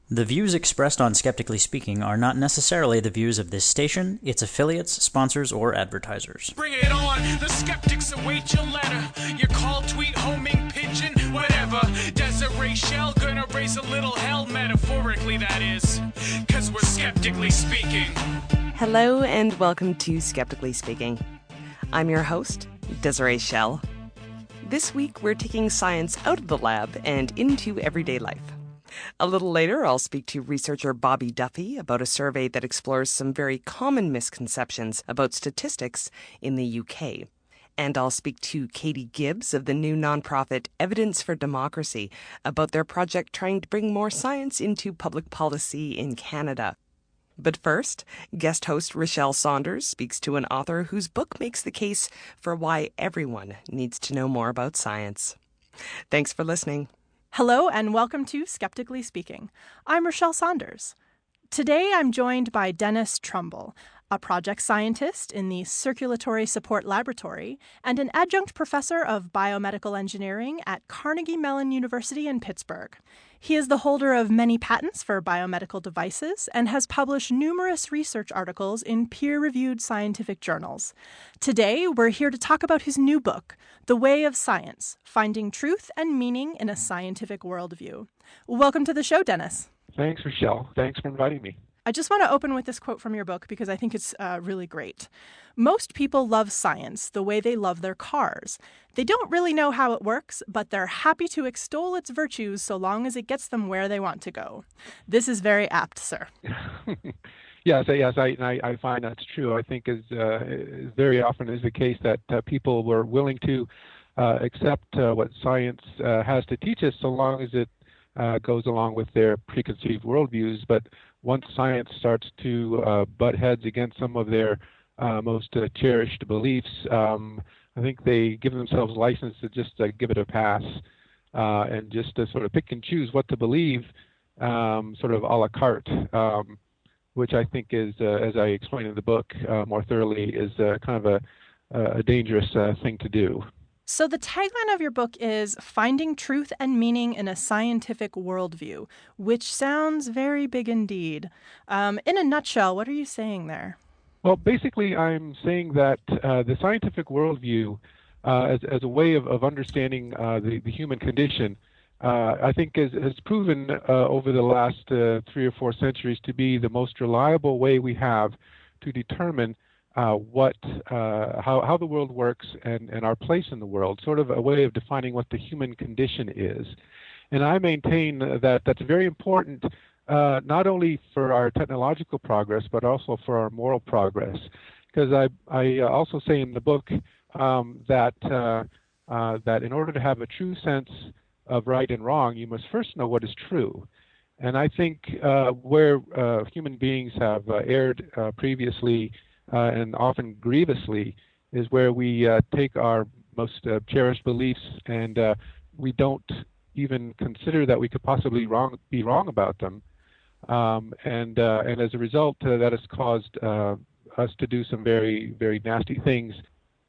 The views expressed on Skeptically Speaking are not necessarily the views of this station, its affiliates, sponsors, or advertisers. Bring it on, the skeptics await your letter. Your call, tweet, homing, pigeon, whatever. Desiree Schell gonna raise a little hell, metaphorically that is. Cause we're skeptically speaking. Hello and welcome to Skeptically Speaking. I'm your host, Desiree Schell. This week we're taking science out of the lab and into everyday life. A little later, I'll speak to researcher Bobby Duffy about a survey that explores some very common misconceptions about statistics in the UK. And I'll speak to Katie Gibbs of the new nonprofit Evidence for Democracy about their project trying to bring more science into public policy in Canada. But first, guest host Rachelle Saunders speaks to an author whose book makes the case for why everyone needs to know more about science. Thanks for listening. Hello and welcome to Skeptically Speaking. I'm Rachelle Saunders. Today I'm joined by Dennis Trumble, a project scientist in the Circulatory Support Laboratory and an adjunct professor of biomedical engineering at Carnegie Mellon University in Pittsburgh. He is the holder of many patents for biomedical devices and has published numerous research articles in peer-reviewed scientific journals. Today, we're here to talk about his new book, The Way of Science: Finding Truth and Meaning in a Scientific Worldview. Welcome to the show, Dennis. Thanks, Rachelle. Thanks for inviting me. I just want to open with this quote from your book because I think it's really great. Most people love science the way they love their cars. They don't really know how it works, but they're happy to extol its virtues so long as it gets them where they want to go. This is very apt, sir. Yes, I find that's true. I think is very often is the case that people were willing to accept what science has to teach us so long as it goes along with their preconceived worldviews. But once science starts to butt heads against some of their most cherished beliefs, I think they give themselves license to just give it a pass and just to sort of pick and choose what to believe, sort of a la carte, which I think is, as I explain in the book more thoroughly, is kind of a dangerous thing to do. So the tagline of your book is Finding Truth and Meaning in a Scientific Worldview, which sounds very big indeed. In a nutshell, what are you saying there? Well, basically, I'm saying that the scientific worldview, as a way of understanding the human condition, I think has proven over the last 3 or 4 centuries to be the most reliable way we have to determine how the world works and our place in the world, sort of a way of defining what the human condition is. And I maintain that that's very important, not only for our technological progress, but also for our moral progress. Because I also say in the book that in order to have a true sense of right and wrong, you must first know what is true. And I think where human beings have erred previously, and often grievously, is where we take our most cherished beliefs and we don't even consider that we could possibly be wrong about them. And as a result, that has caused us to do some very, very nasty things.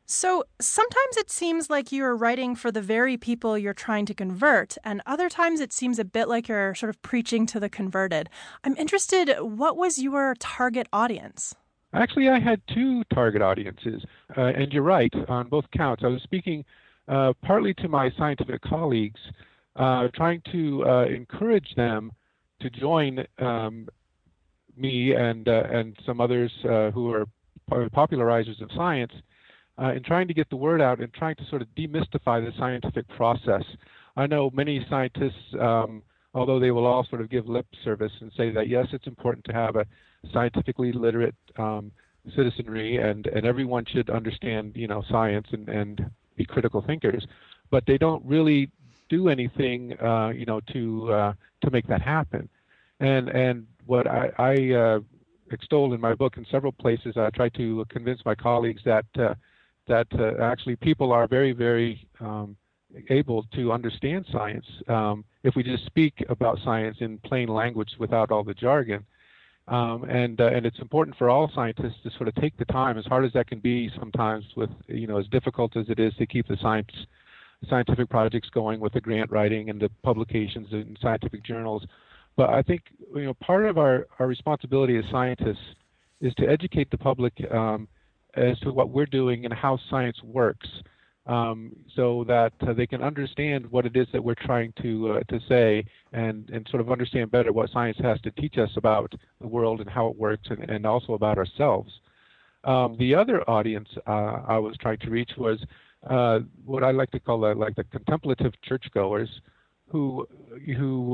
So sometimes it seems like you're writing for the very people you're trying to convert, and other times it seems a bit like you're sort of preaching to the converted. I'm interested, what was your target audience? Actually, I had 2 target audiences, and you're right on both counts. I was speaking partly to my scientific colleagues, trying to encourage them to join me and some others who are popularizers of science in trying to get the word out and trying to sort of demystify the scientific process. I know many scientists, although they will all sort of give lip service and say that, yes, it's important to have a scientifically literate citizenry and everyone should understand, science and be critical thinkers, but they don't really do anything, to make that happen. And what I extol in my book in several places, I try to convince my colleagues that actually people are very, very able to understand science if we just speak about science in plain language without all the jargon. And it's important for all scientists to sort of take the time, as hard as that can be sometimes, with as difficult as it is to keep the scientific projects going with the grant writing and the publications in scientific journals. But I think part of our responsibility as scientists is to educate the public as to what we're doing and how science works, so that they can understand what it is that we're trying to say, and sort of understand better what science has to teach us about the world and how it works, and also about ourselves. The other audience I was trying to reach was what I like to call the contemplative churchgoers, who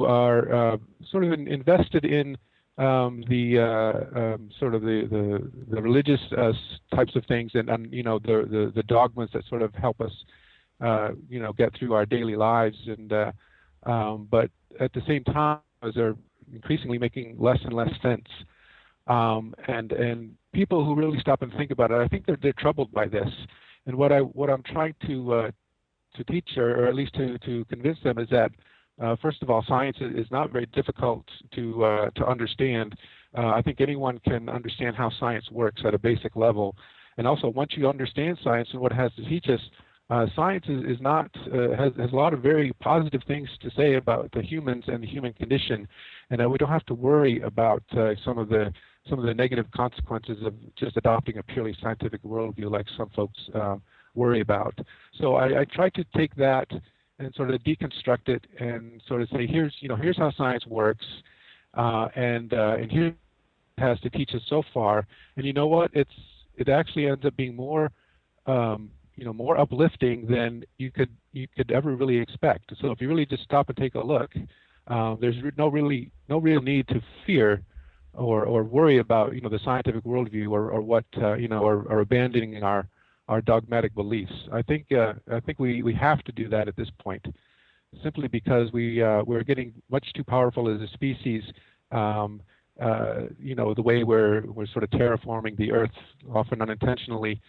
are sort of invested in the religious types of things, and the dogmas that sort of help us get through our daily lives, and but at the same time, as they're increasingly making less and less sense, and people who really stop and think about it, I think they're troubled by this. And what I'm trying to teach, or at least to convince them, is that first of all, science is not very difficult to understand. I think anyone can understand how science works at a basic level. And also, once you understand science and what it has to teach us, science has a lot of very positive things to say about the humans and the human condition, and we don't have to worry about some of the negative consequences of just adopting a purely scientific worldview, like some folks worry about. So I try to take that and sort of deconstruct it and sort of say, here's how science works, and here it has to teach us so far. And you know what? It actually ends up being more more uplifting than you could ever really expect. So if you really just stop and take a look, there's no real need to fear or worry about the scientific worldview, or what or abandoning our dogmatic beliefs. I think we have to do that at this point, simply because we're getting much too powerful as a species. The way we're sort of terraforming the Earth, often unintentionally.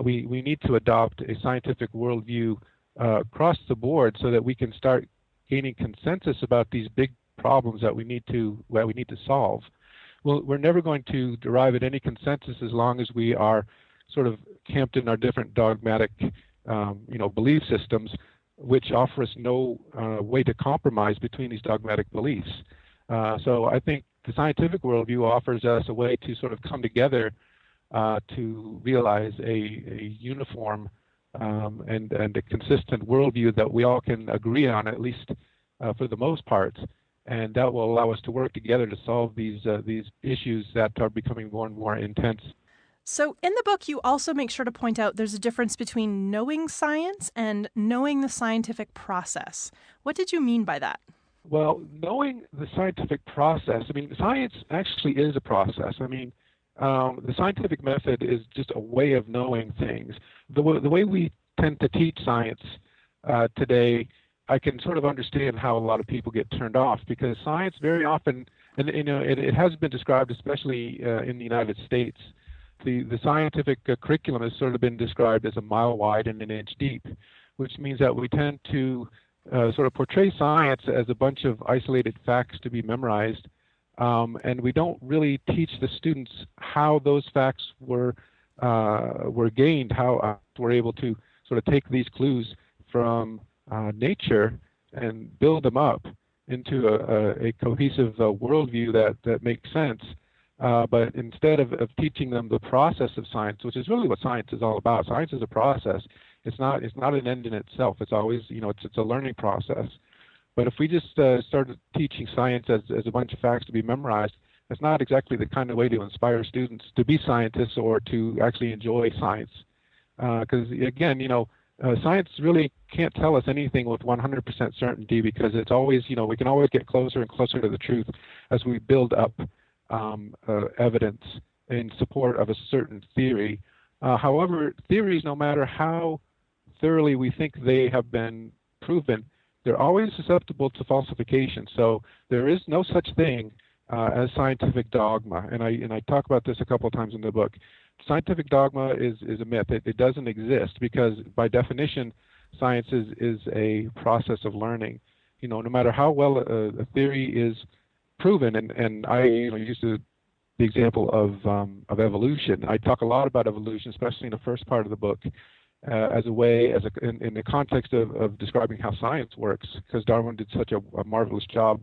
We need to adopt a scientific worldview across the board, so that we can start gaining consensus about these big problems that we need to solve. Well, we're never going to derive at any consensus as long as we are sort of camped in our different dogmatic, belief systems, which offer us no way to compromise between these dogmatic beliefs. So I think the scientific worldview offers us a way to sort of come together to realize a uniform and a consistent worldview that we all can agree on, at least for the most part, and that will allow us to work together to solve these issues that are becoming more and more intense. So in the book, you also make sure to point out there's a difference between knowing science and knowing the scientific process. What did you mean by that? Well, knowing the scientific process, science actually is a process. The scientific method is just a way of knowing things. The way we tend to teach science today, I can sort of understand how a lot of people get turned off, because science very often, and it has been described, especially in the United States, the scientific curriculum has sort of been described as a mile wide and an inch deep, which means that we tend to sort of portray science as a bunch of isolated facts to be memorized, and we don't really teach the students how those facts were gained, how we're able to sort of take these clues from nature and build them up into a cohesive worldview that makes sense. But instead of teaching them the process of science, which is really what science is all about. Science is a process. It's not an end in itself. It's always, it's a learning process. But if we just started teaching science as a bunch of facts to be memorized, that's not exactly the kind of way to inspire students to be scientists or to actually enjoy science. Because again, science really can't tell us anything with 100% certainty, because it's always, we can always get closer and closer to the truth as we build up evidence in support of a certain theory. However, theories, no matter how thoroughly we think they have been proven, they're always susceptible to falsification. So there is no such thing as scientific dogma, and I talk about this a couple of times in the book. Scientific dogma is a myth. It doesn't exist, because by definition, science is a process of learning. No matter how well a theory is proven, and I use the example of evolution. I talk a lot about evolution, especially in the first part of the book, as a way, in the context of describing how science works, because Darwin did such a marvelous job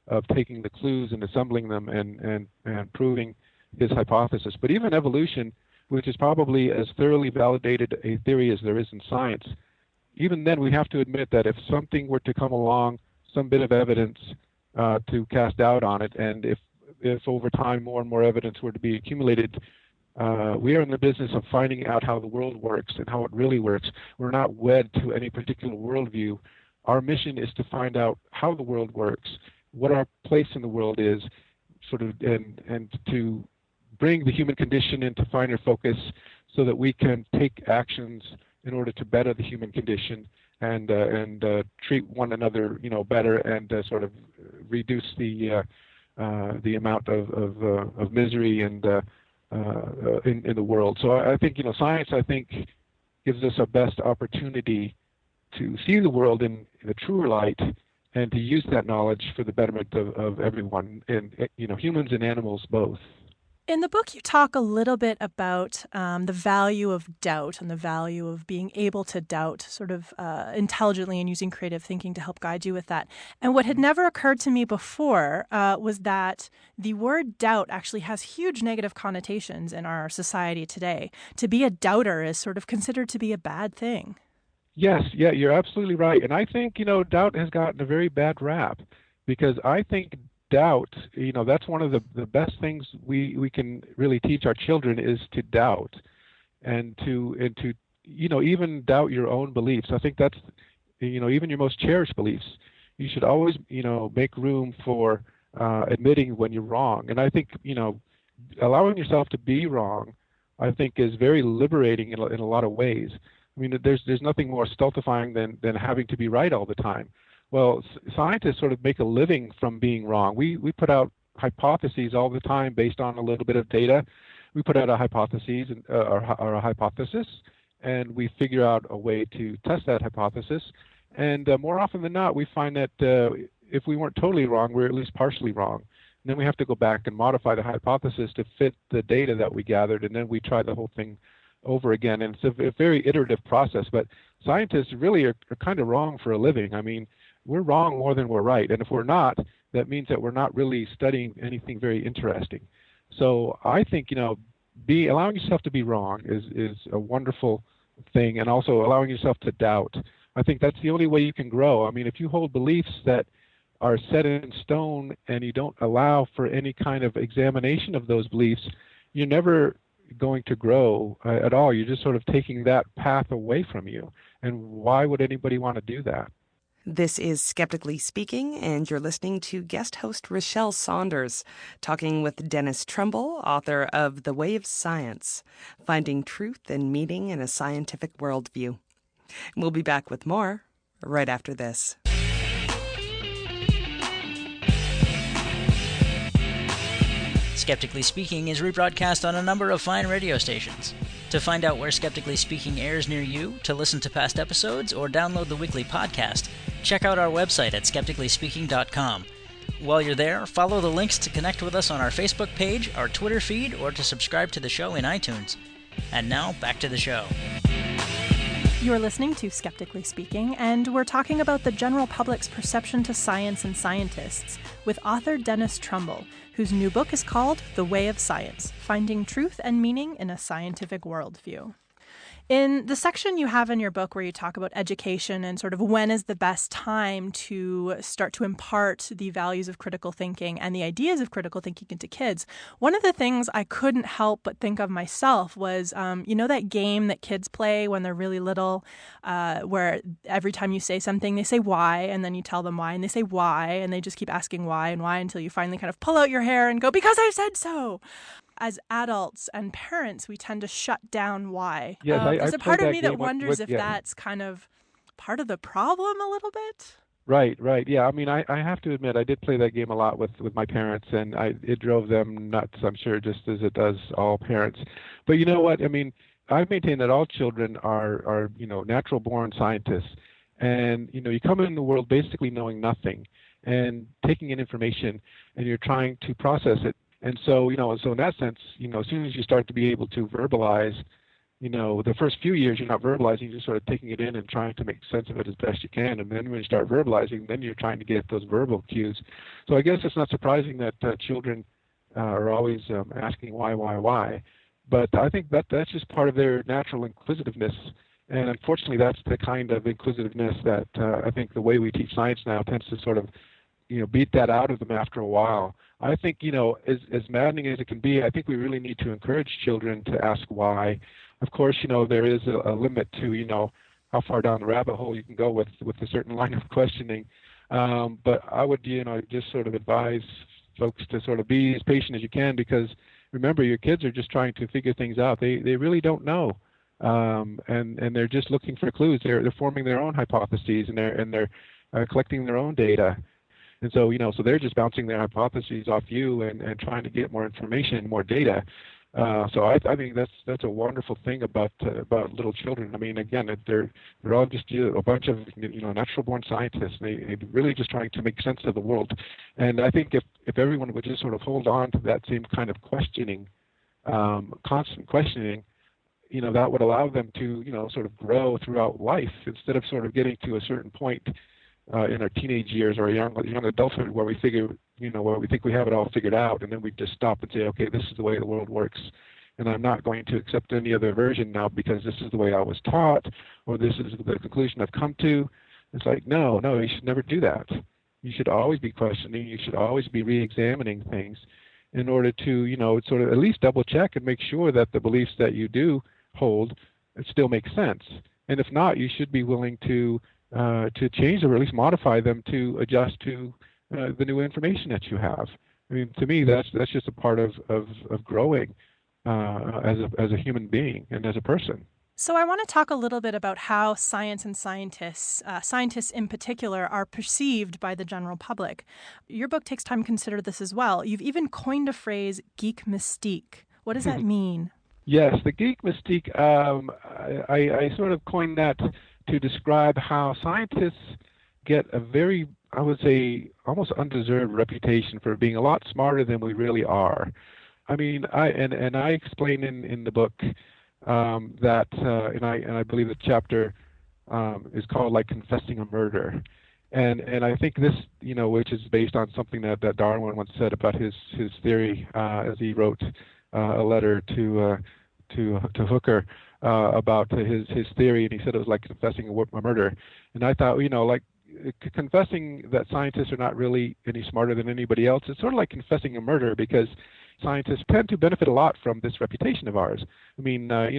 of taking the clues and assembling them and proving his hypothesis. But even evolution, which is probably as thoroughly validated a theory as there is in science, even then we have to admit that if something were to come along, some bit of evidence to cast doubt on it, and if over time more and more evidence were to be accumulated, we are in the business of finding out how the world works and how it really works. We're not wed to any particular worldview. Our mission is to find out how the world works, what our place in the world is, and to bring the human condition into finer focus so that we can take actions in order to better the human condition and treat one another, better and sort of reduce the amount of misery and in the world. So I think science gives us our best opportunity to see the world in a truer light and to use that knowledge for the betterment of everyone, and humans and animals both. In the book, you talk a little bit about the value of doubt and the value of being able to doubt sort of intelligently and using creative thinking to help guide you with that. And what had never occurred to me before was that the word doubt actually has huge negative connotations in our society today. To be a doubter is sort of considered to be a bad thing. Yes, yeah, you're absolutely right. And I think, doubt has gotten a very bad rap because I think doubt, that's one of the best things we can really teach our children is to doubt and to even doubt your own beliefs. I think that's, even your most cherished beliefs. You should always, make room for admitting when you're wrong. And I think, allowing yourself to be wrong, I think is very liberating in a lot of ways. I mean, there's nothing more stultifying than having to be right all the time. Well, scientists sort of make a living from being wrong. We put out hypotheses all the time based on a little bit of data. We put out a hypothesis or a hypothesis, and we figure out a way to test that hypothesis. And more often than not, we find that if we weren't totally wrong, we're at least partially wrong. And then we have to go back and modify the hypothesis to fit the data that we gathered, and then we try the whole thing over again. And it's a very iterative process. But scientists really are kind of wrong for a living. I mean, we're wrong more than we're right. And if we're not, that means that we're not really studying anything very interesting. So I think, allowing yourself to be wrong is a wonderful thing, and also allowing yourself to doubt. I think that's the only way you can grow. I mean, if you hold beliefs that are set in stone and you don't allow for any kind of examination of those beliefs, you're never going to grow at all. You're just sort of taking that path away from you. And why would anybody want to do that? This is Skeptically Speaking, and you're listening to guest host Rachelle Saunders, talking with Dennis Trumble, author of The Way of Science, Finding Truth and Meaning in a Scientific Worldview. We'll be back with more right after this. Skeptically Speaking is rebroadcast on a number of fine radio stations. To find out where Skeptically Speaking airs near you, to listen to past episodes, or download the weekly podcast, check out our website at skepticallyspeaking.com. While you're there, follow the links to connect with us on our Facebook page, our Twitter feed, or to subscribe to the show in iTunes. And now, back to the show. You're listening to Skeptically Speaking, and we're talking about the general public's perception to science and scientists with author Dennis Trumble, whose new book is called The Way of Science, Finding Truth and Meaning in a Scientific Worldview. In the section you have in your book where you talk about education and sort of when is the best time to start to impart the values of critical thinking and the ideas of critical thinking into kids, one of the things I couldn't help but think of myself was, that game that kids play when they're really little, where every time you say something, they say why, and then you tell them why, and they say why, and they just keep asking why and why until you finally kind of pull out your hair and go, because I said so. As adults and parents, we tend to shut down why. Yes, there's a part of me that wonders if yeah. that's kind of part of the problem a little bit. Right. Yeah, I mean, I have to admit, I did play that game a lot with my parents, and it drove them nuts, I'm sure, just as it does all parents. But you know what? I mean, I maintain that all children are natural-born scientists. And, you come in the world basically knowing nothing and taking in information, and you're trying to process it. And so, so in that sense, as soon as you start to be able to verbalize the first few years you're not verbalizing, you're just sort of taking it in and trying to make sense of it as best you can. And then when you start verbalizing, then you're trying to get those verbal cues. So I guess it's not surprising that children are always asking why. But I think that's just part of their natural inquisitiveness. And unfortunately, that's the kind of inquisitiveness that I think the way we teach science now tends to sort of, beat that out of them after a while. I think, as maddening as it can be, I think we really need to encourage children to ask why. Of course, there is a limit to, how far down the rabbit hole you can go with a certain line of questioning. But I would, just sort of advise folks to sort of be as patient as you can, because remember, your kids are just trying to figure things out. They really don't know. And they're just looking for clues. They're forming their own hypotheses, and they're collecting their own data. And so, so they're just bouncing their hypotheses off you and trying to get more information, more data. So I think that's a wonderful thing about little children. I mean, again, they're all just a bunch of natural-born scientists. They're really just trying to make sense of the world. And I think if everyone would just sort of hold on to that same kind of questioning, constant questioning, that would allow them to sort of grow throughout life, instead of sort of getting to a certain point in our teenage years or young adulthood where we figure, where we think we have it all figured out, and then we just stop and say, okay, this is the way the world works, and I'm not going to accept any other version now because this is the way I was taught, or this is the conclusion I've come to. It's like, no, you should never do that. You should always be questioning. You should always be re-examining things in order to, sort of at least double check and make sure that the beliefs that you do hold still make sense. And if not, you should be willing to change or at least modify them to adjust to the new information that you have. I mean, to me, that's just a part of growing as a human being and as a person. So I want to talk a little bit about how science and scientists in particular, are perceived by the general public. Your book takes time to consider this as well. You've even coined a phrase, geek mystique. What does that mean? Yes, the geek mystique, I sort of coined that to describe how scientists get a very, I would say, almost undeserved reputation for being a lot smarter than we really are. I mean, I explain in the book that, and I believe the chapter is called like confessing a murder, and I think this, which is based on something that Darwin once said about his theory, as he wrote a letter to Hooker about his theory, and he said it was like confessing a murder. And I thought, like confessing that scientists are not really any smarter than anybody else, it's sort of like confessing a murder, because scientists tend to benefit a lot from this reputation of ours. I mean, a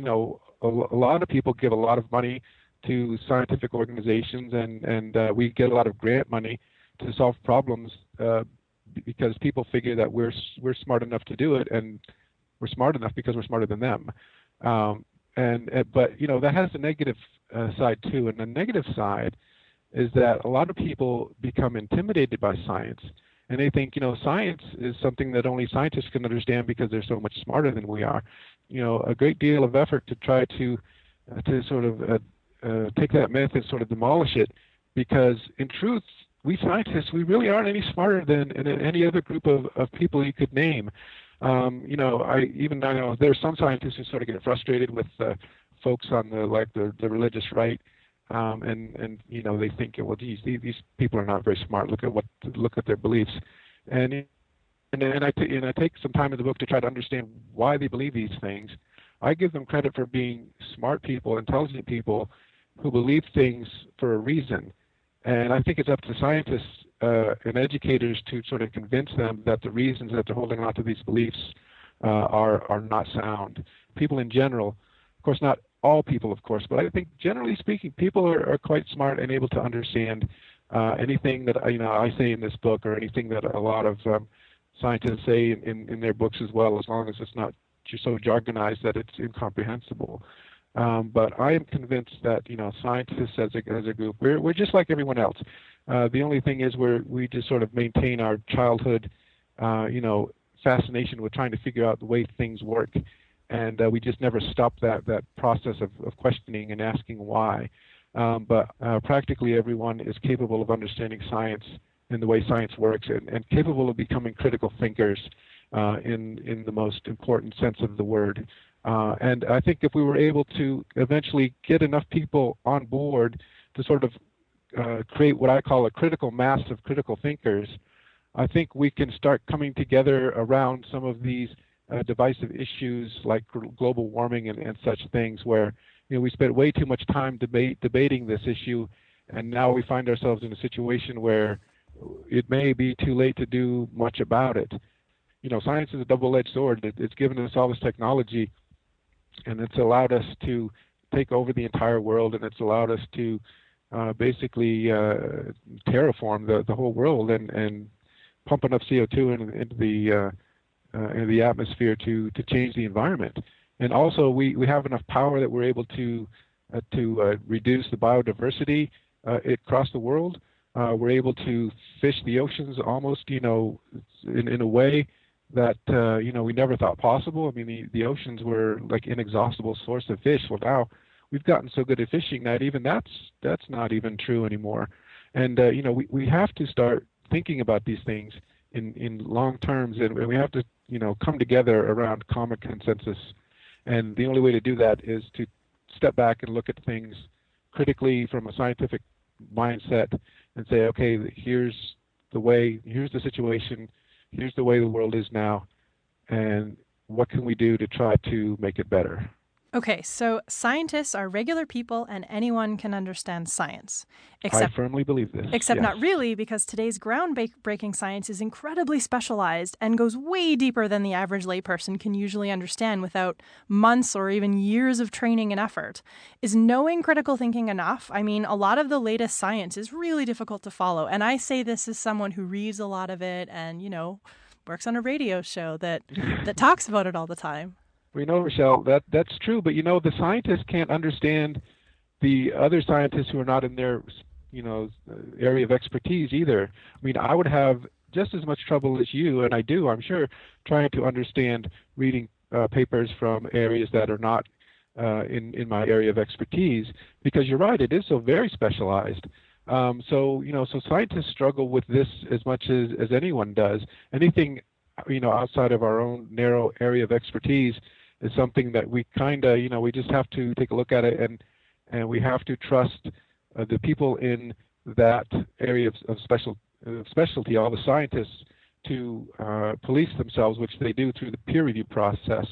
lot of people give a lot of money to scientific organizations, and we get a lot of grant money to solve problems because people figure that we're smart enough to do it, and we're smart enough because we're smarter than them. But that has a negative side too, and the negative side is that a lot of people become intimidated by science, and they think science is something that only scientists can understand because they're so much smarter than we are. A great deal of effort to try to sort of take that myth and sort of demolish it, because in truth, we scientists, we really aren't any smarter than any other group of people you could name. I know there's some scientists who sort of get frustrated with folks on the religious right, and they think, well, geez, these people are not very smart. Look at their beliefs, and I take some time in the book to try to understand why they believe these things. I give them credit for being smart people, intelligent people who believe things for a reason, and I think it's up to scientists and educators to sort of convince them that the reasons that they're holding on to these beliefs are not sound. People in general, of course, not all people, of course, but I think generally speaking, people are quite smart and able to understand anything that I say in this book, or anything that a lot of scientists say in their books as well, as long as it's not just so jargonized that it's incomprehensible. But I am convinced that scientists as a group, we're just like everyone else. The only thing is we just sort of maintain our childhood, fascination with trying to figure out the way things work, and we just never stop that process of questioning and asking why. But practically everyone is capable of understanding science and the way science works, and capable of becoming critical thinkers in the most important sense of the word. And I think if we were able to eventually get enough people on board to sort of create what I call a critical mass of critical thinkers, I think we can start coming together around some of these divisive issues like global warming and such things, where we spent way too much time debating this issue, and now we find ourselves in a situation where it may be too late to do much about it. Science is a double-edged sword. It's given us all this technology, and it's allowed us to take over the entire world, and it's allowed us to basically terraform the whole world and pump enough CO2 into the atmosphere to change the environment. And also, we have enough power that we're able to reduce the biodiversity across the world. We're able to fish the oceans almost, in a way that we never thought possible. I mean, the oceans were like inexhaustible source of fish. Well, now we've gotten so good at fishing that even that's not even true anymore. And we have to start thinking about these things in long terms, and we have to come together around common consensus. And the only way to do that is to step back and look at things critically from a scientific mindset and say, okay, here's the situation, here's the way the world is now, and what can we do to try to make it better? Okay, so scientists are regular people and anyone can understand science. I firmly believe this. Except yes. Not really, because today's groundbreaking science is incredibly specialized and goes way deeper than the average layperson can usually understand without months or even years of training and effort. Is knowing critical thinking enough? I mean, a lot of the latest science is really difficult to follow. And I say this as someone who reads a lot of it and, works on a radio show that talks about it all the time. We know, Rachelle, that's true, but the scientists can't understand the other scientists who are not in their, area of expertise either. I mean, I would have just as much trouble as you, and I do, I'm sure, trying to understand reading papers from areas that are not in my area of expertise, because you're right, it is so very specialized. So scientists struggle with this as much as anyone does. Anything, outside of our own narrow area of expertise is something that we kind of, we just have to take a look at it, and we have to trust the people in that area of specialty, all the scientists, to police themselves, which they do through the peer review process,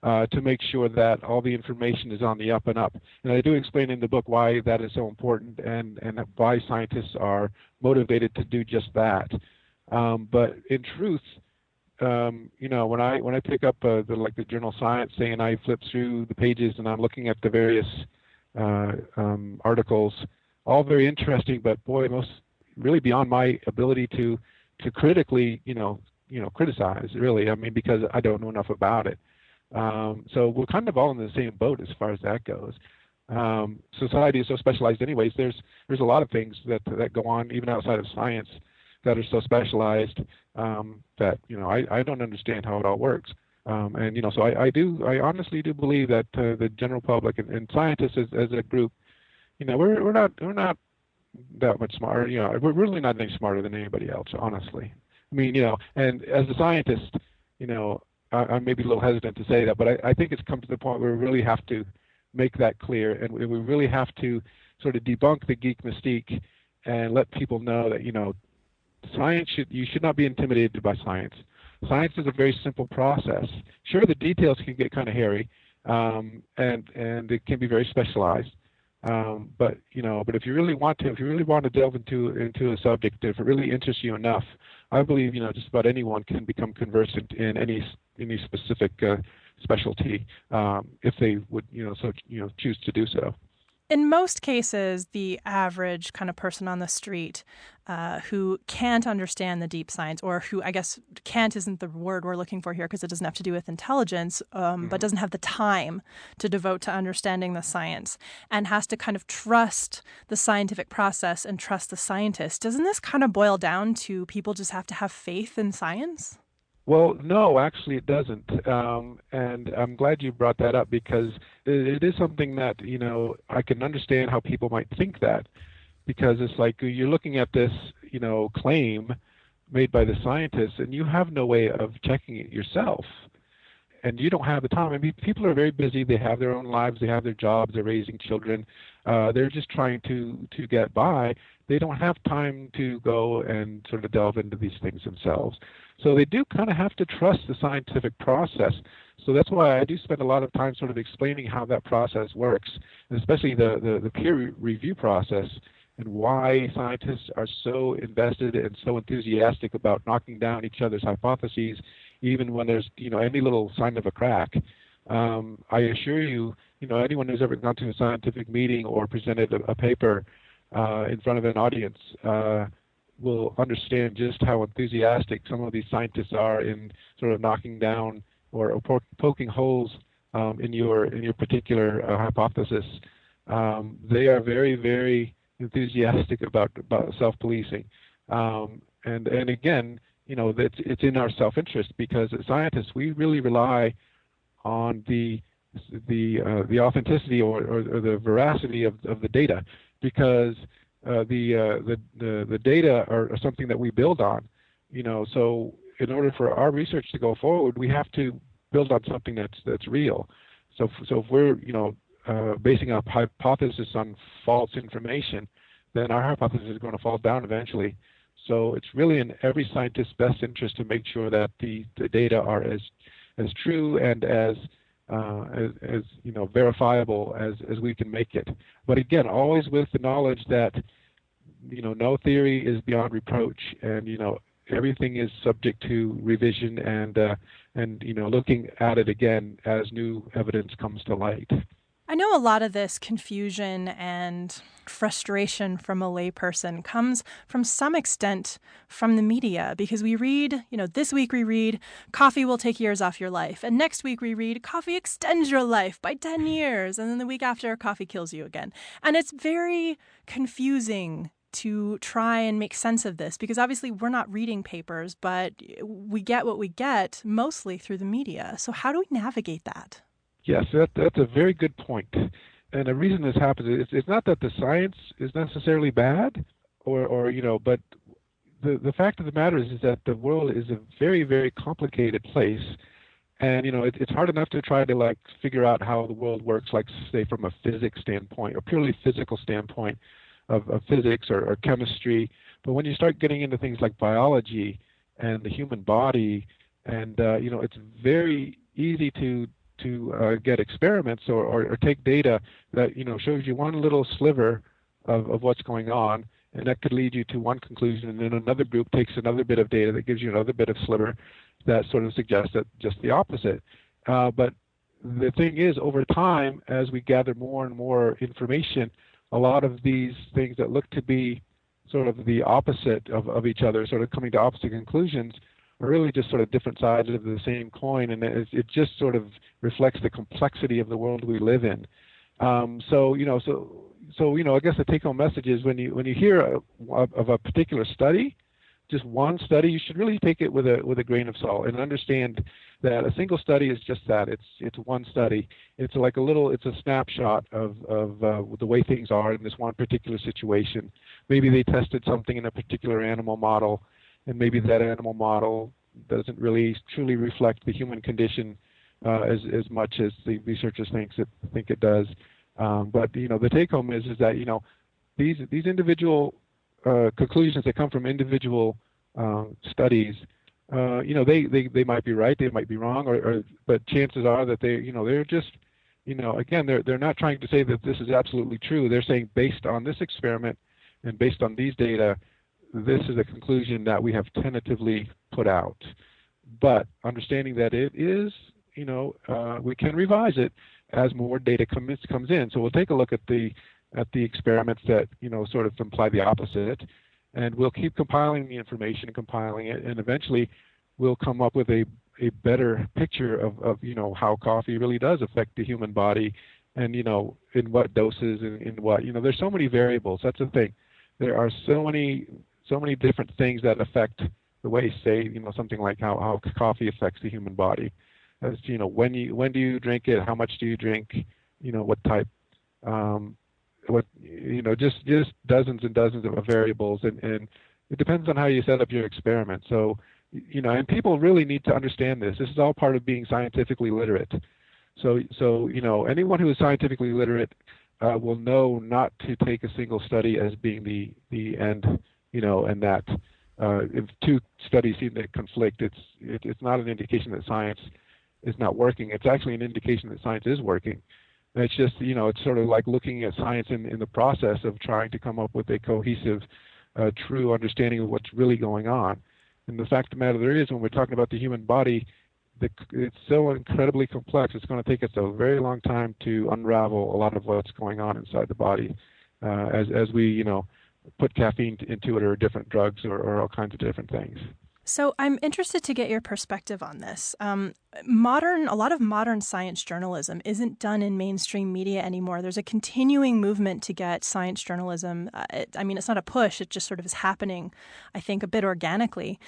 to make sure that all the information is on the up and up. And I do explain in the book why that is so important and why scientists are motivated to do just that. But in truth, when I pick up the journal Science, say, and I flip through the pages and I'm looking at the various articles, all very interesting, but boy, most really beyond my ability to critically, criticize, really. I mean, because I don't know enough about it. So we're kind of all in the same boat as far as that goes. Society is so specialized anyways. There's a lot of things that go on even outside of science that are so specialized that I don't understand how it all works. So I honestly do believe that the general public and scientists as a group, we're not that much smarter. We're really not any smarter than anybody else, honestly. I mean, and as a scientist, I'm maybe a little hesitant to say that, but I think it's come to the point where we really have to make that clear, and we really have to sort of debunk the geek mystique and let people know that, science you should not be intimidated by science. Science is a very simple process. Sure, the details can get kind of hairy, and it can be very specialized. But if you really want to delve into a subject, if it really interests you enough, I believe just about anyone can become conversant in any specific specialty if they would choose to do so. In most cases, the average kind of person on the street who can't understand the deep science, or who, I guess, can't isn't the word we're looking for here because it doesn't have to do with intelligence, but doesn't have the time to devote to understanding the science and has to kind of trust the scientific process and trust the scientist. Doesn't this kind of boil down to people just have to have faith in science? Well, no, actually it doesn't. And I'm glad you brought that up, because it is something that, I can understand how people might think that, because it's like you're looking at this, claim made by the scientists, and you have no way of checking it yourself. And you don't have the time. I mean, people are very busy. They have their own lives. They have their jobs. They're raising children. They're just trying to get by. They don't have time to go and sort of delve into these things themselves. So they do kind of have to trust the scientific process. So that's why I do spend a lot of time sort of explaining how that process works, and especially the peer review process, and why scientists are so invested and so enthusiastic about knocking down each other's hypotheses, even when there's any little sign of a crack. I assure you, anyone who's ever gone to a scientific meeting or presented a paper in front of an audience will understand just how enthusiastic some of these scientists are in sort of knocking down or poking holes in your particular hypothesis. They are very, very enthusiastic about self-policing, and again, it's in our self-interest, because as scientists we really rely on the authenticity or the veracity of the data, because the data are something that we build on. So in order for our research to go forward, we have to build on something that's real. So if we're basing a hypothesis on false information, then our hypothesis is going to fall down eventually. So it's really in every scientist's best interest to make sure that the data are as true and as verifiable as we can make it. But again, always with the knowledge that no theory is beyond reproach, and everything is subject to revision and looking at it again as new evidence comes to light. I know a lot of this confusion and frustration from a layperson comes from some extent from the media, because we read, this week we read, coffee will take years off your life. And next week we read, coffee extends your life by 10 years. And then the week after, coffee kills you again. And it's very confusing to try and make sense of this, because obviously we're not reading papers, but we get what we get mostly through the media. So how do we navigate that? Yes, that's a very good point. And the reason this happens is it's not that the science is necessarily bad, but the fact of the matter is that the world is a very, very complicated place. And, it's hard enough to try to figure out how the world works, say from a physics standpoint or purely physical standpoint of physics or chemistry. But when you start getting into things like biology and the human body, and, it's very easy to get experiments or take data that shows you one little sliver of what's going on, and that could lead you to one conclusion, and then another group takes another bit of data that gives you another bit of sliver that sort of suggests that just the opposite. But the thing is, over time, as we gather more and more information, a lot of these things that look to be sort of the opposite of each other, sort of coming to opposite conclusions, are really just sort of different sides of the same coin, and it just sort of reflects the complexity of the world we live in. So I guess the take-home message is when you hear of a particular study, just one study, you should really take it with a grain of salt and understand that a single study is just that. It's one study. It's it's a snapshot of the way things are in this one particular situation. Maybe they tested something in a particular animal model, and maybe that animal model doesn't really truly reflect the human condition as much as the researchers think it does. But the take home is that these individual conclusions that come from individual studies, they might be right, they might be wrong, but chances are that they're just again they're not trying to say that this is absolutely true. They're saying based on this experiment and based on these data, this is a conclusion that we have tentatively put out. But understanding that it is, we can revise it as more data comes in. So we'll take a look at the experiments that sort of imply the opposite, and we'll keep compiling the information and compiling it, and eventually we'll come up with a better picture of how coffee really does affect the human body, and in what doses and in what there's so many variables. That's the thing. There are so many different things that affect the way, say, something like how coffee affects the human body. As when do you drink it? How much do you drink? What type? Just dozens and dozens of variables, and it depends on how you set up your experiment. So, and people really need to understand this. This is all part of being scientifically literate. So anyone who is scientifically literate will know not to take a single study as being the end, and that if two studies seem to conflict, it's not an indication that science is not working. It's actually an indication that science is working. And it's just, it's sort of like looking at science in the process of trying to come up with a cohesive, true understanding of what's really going on. And the fact of the matter is, when we're talking about the human body, it's so incredibly complex. It's going to take us a very long time to unravel a lot of what's going on inside the body, as we, put caffeine into it, or different drugs, or all kinds of different things. So I'm interested to get your perspective on this. A lot of modern science journalism isn't done in mainstream media anymore. There's a continuing movement to get science journalism. It's not a push. It just sort of is happening, I think, a bit organically,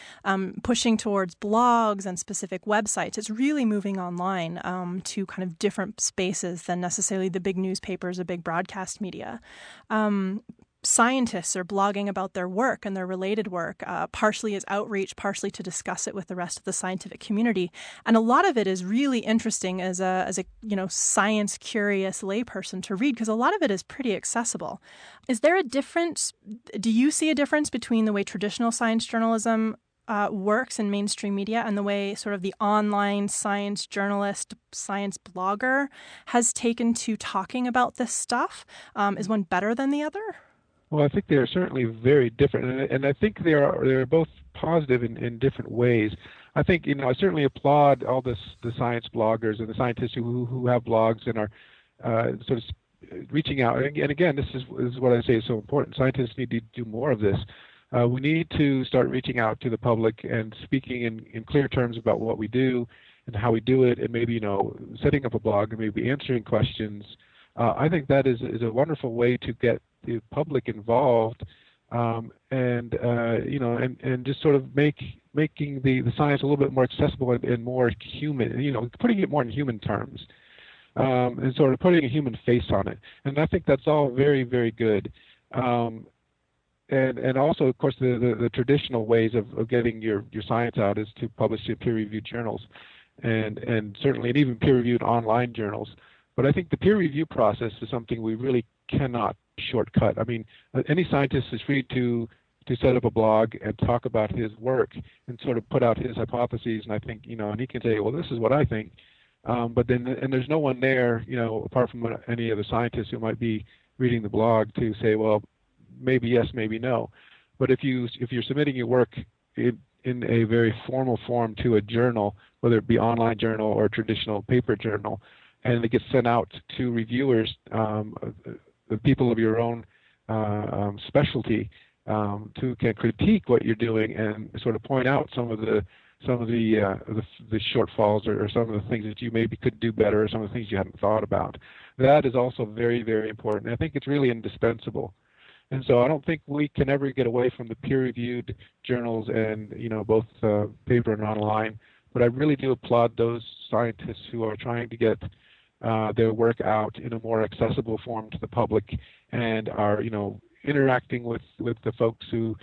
pushing towards blogs and specific websites. It's really moving online to kind of different spaces than necessarily the big newspapers or big broadcast media. Scientists are blogging about their work and their related work, partially as outreach, partially to discuss it with the rest of the scientific community. And a lot of it is really interesting as a science curious layperson to read, because a lot of it is pretty accessible. Is there a difference? Do you see a difference between the way traditional science journalism works in mainstream media and the way sort of the online science journalist, science blogger has taken to talking about this stuff? Is one better than the other? Well, I think they are certainly very different, and I think they're both positive in different ways. I think I certainly applaud all the science bloggers and the scientists who have blogs and are sort of reaching out. And again, this is what I say is so important. Scientists need to do more of this. We need to start reaching out to the public and speaking in clear terms about what we do and how we do it, and maybe setting up a blog and maybe answering questions. I think that is a wonderful way to get the public involved, and just sort of making the science a little bit more accessible and more human. Putting it more in human terms, and sort of putting a human face on it. And I think that's all very, very good. And also, of course, the traditional ways of getting your science out is to publish in peer-reviewed journals, and certainly even peer-reviewed online journals. But I think the peer review process is something we really cannot shortcut. I mean, any scientist is free to set up a blog and talk about his work and sort of put out his hypotheses. And I think, and he can say, well, this is what I think. But then, and there's no one there, apart from any other scientists who might be reading the blog to say, well, maybe yes, maybe no. But if you're submitting your work in a very formal form to a journal, whether it be online journal or traditional paper journal, and it gets sent out to reviewers, the people of your own specialty, who can critique what you're doing and sort of point out some of the shortfalls or some of the things that you maybe could do better, or some of the things you hadn't thought about. That is also very, very important. And I think it's really indispensable. And so I don't think we can ever get away from the peer-reviewed journals and both paper and online. But I really do applaud those scientists who are trying to get their work out in a more accessible form to the public, and are interacting with the folks who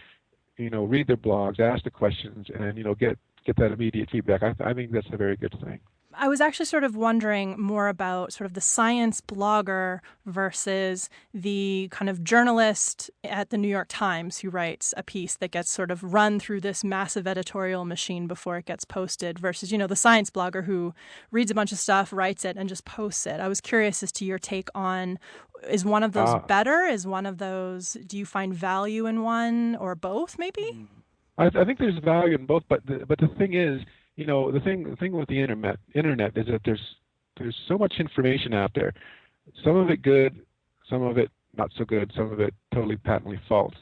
read their blogs, ask the questions, and get that immediate feedback. I think that's a very good thing. I was actually sort of wondering more about sort of the science blogger versus the kind of journalist at the New York Times who writes a piece that gets sort of run through this massive editorial machine before it gets posted versus, the science blogger who reads a bunch of stuff, writes it, and just posts it. I was curious as to your take on, is one of those better? Is one of those, do you find value in one or both maybe? I think there's value in both, but the thing is, the thing with the internet is that there's so much information out there. Some of it good, some of it not so good, some of it totally patently false.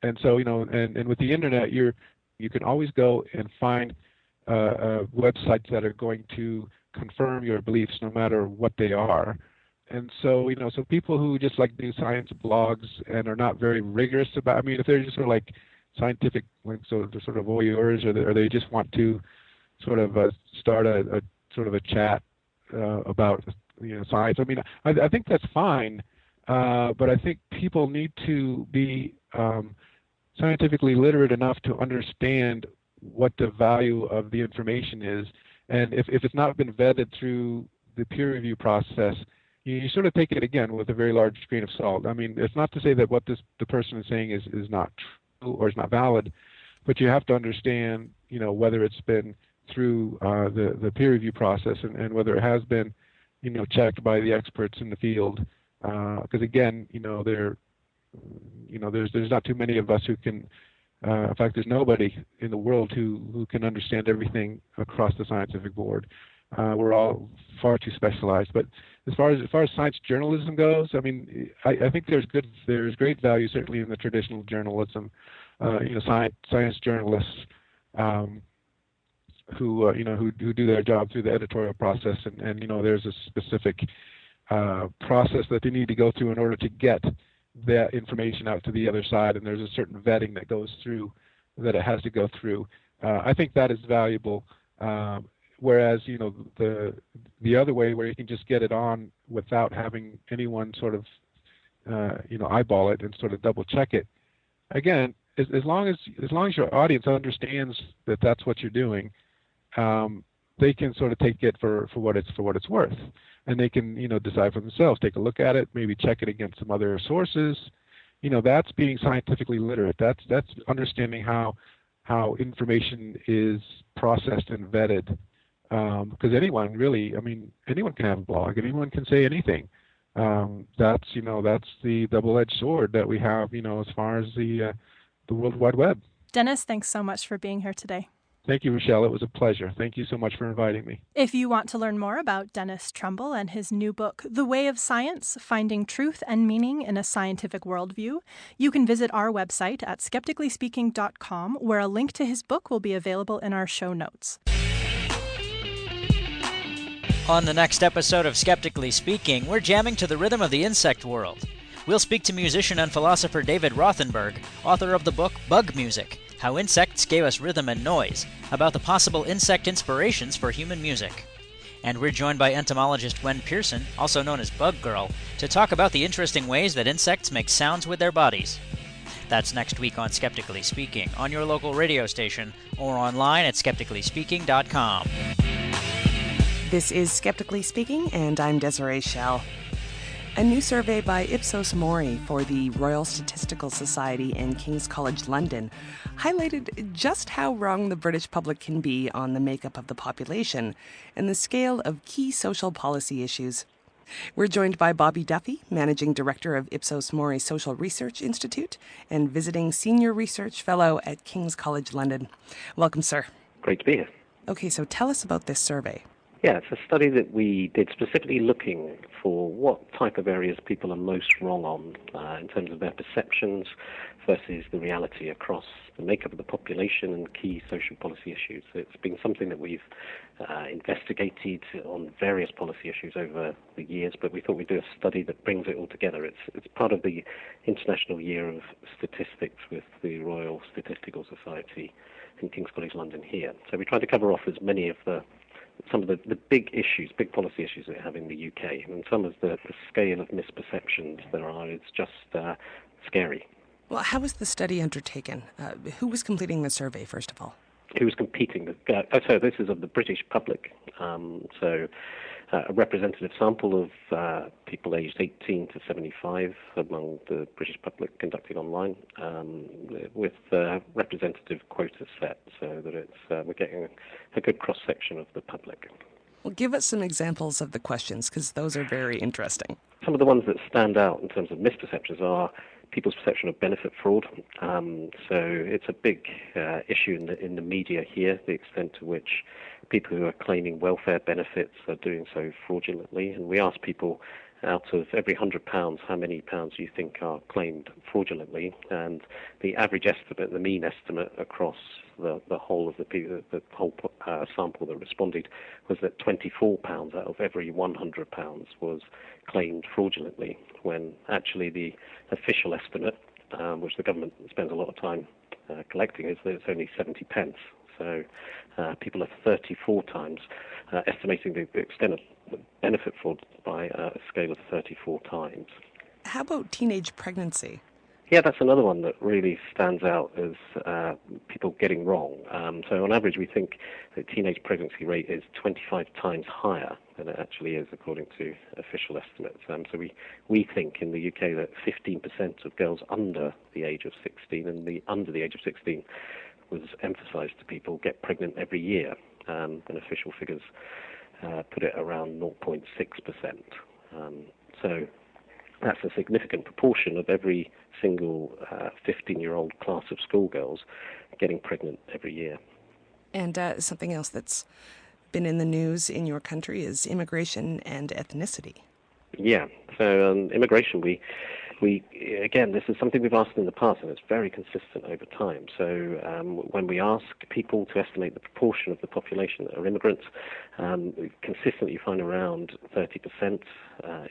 And so, and with the internet, you can always go and find websites that are going to confirm your beliefs, no matter what they are. And so, so people who just like do science blogs and are not very rigorous about, if they're just sort of like scientific, so they're sort of voyeurs, or they just want to sort of start a sort of a chat about science. I think that's fine, but I think people need to be scientifically literate enough to understand what the value of the information is. And if it's not been vetted through the peer review process, you sort of take it again with a very large grain of salt. I mean, it's not to say that what the person is saying is not true or is not valid, but you have to understand, whether it's been through the peer review process and whether it has been, checked by the experts in the field. Because again, there's not too many of us who can. In fact, there's nobody in the world who can understand everything across the scientific board. We're all far too specialized. But as far as science journalism goes, I mean, I think there's great value certainly in the traditional journalism. Science journalists who do their job through the editorial process, and there's a specific process that they need to go through in order to get that information out to the other side, and there's a certain vetting that goes through, that it has to go through. I think that is valuable. Whereas, the other way, where you can just get it on without having anyone sort of, eyeball it and sort of double check it. Again, as long as your audience understands that that's what you're doing, they can sort of take it for what it's worth, and they can decide for themselves, take a look at it, maybe check it against some other sources. That's being scientifically literate. That's understanding how information is processed and vetted. Because anyone can have a blog. Anyone can say anything. That's the double-edged sword that we have, as far as the World Wide Web. Dennis, thanks so much for being here today. Thank you, Rachelle. It was a pleasure. Thank you so much for inviting me. If you want to learn more about Dennis Trumble and his new book, The Way of Science, Finding Truth and Meaning in a Scientific Worldview, you can visit our website at skepticallyspeaking.com, where a link to his book will be available in our show notes. On the next episode of Skeptically Speaking, we're jamming to the rhythm of the insect world. We'll speak to musician and philosopher David Rothenberg, author of the book Bug Music: How Insects Gave Us Rhythm and Noise, about the possible insect inspirations for human music. And we're joined by entomologist Gwen Pearson, also known as Bug Girl, to talk about the interesting ways that insects make sounds with their bodies. That's next week on Skeptically Speaking, on your local radio station, or online at skepticallyspeaking.com. This is Skeptically Speaking, and I'm Desiree Schell. A new survey by Ipsos MORI for the Royal Statistical Society and King's College London highlighted just how wrong the British public can be on the makeup of the population and the scale of key social policy issues. We're joined by Bobby Duffy, Managing Director of Ipsos MORI Social Research Institute and visiting Senior Research Fellow at King's College London. Welcome, sir. Great to be here. Okay, so tell us about this survey. Yeah, it's a study that we did specifically looking for what type of areas people are most wrong on in terms of their perceptions versus the reality across the makeup of the population and key social policy issues. So it's been something that we've investigated on various policy issues over the years, but we thought we'd do a study that brings it all together. It's part of the International Year of Statistics with the Royal Statistical Society in King's College London here. So we tried to cover off as many of some of the big issues, big policy issues that we have in the UK, and some of the scale of misperceptions there are is just scary. Well, how was the study undertaken? Who was completing the survey, first of all? Who was competing? So this is of the British public. A representative sample of people aged 18 to 75 among the British public conducted online with representative quota set so that we're getting a good cross-section of the public. Well, give us some examples of the questions, because those are very interesting. Some of the ones that stand out in terms of misperceptions are people's perception of benefit fraud. So it's a big issue in the media here, the extent to which people who are claiming welfare benefits are doing so fraudulently. And we ask people, out of every £100, how many pounds do you think are claimed fraudulently? And the average estimate, the mean estimate across the whole of the whole sample that responded was that £24 out of every £100 was claimed fraudulently, when actually the official estimate, which the government spends a lot of time collecting, is that it's only 70 pence. So people are 34 times estimating the extent of benefit fraud by a scale of 34 times. How about teenage pregnancy? Yeah, that's another one that really stands out as people getting wrong. So on average, we think the teenage pregnancy rate is 25 times higher than it actually is, according to official estimates. So we think in the UK that 15% of girls under the age of 16, and the under the age of 16 was emphasized to people, get pregnant every year, and official figures put it around 0.6%. So that's a significant proportion of every single 15-year-old class of schoolgirls getting pregnant every year. And something else that's been in the news in your country is immigration and ethnicity. Yeah, so immigration, we again, this is something we've asked in the past, and it's very consistent over time. So when we ask people to estimate the proportion of the population that are immigrants, consistently you find around 30%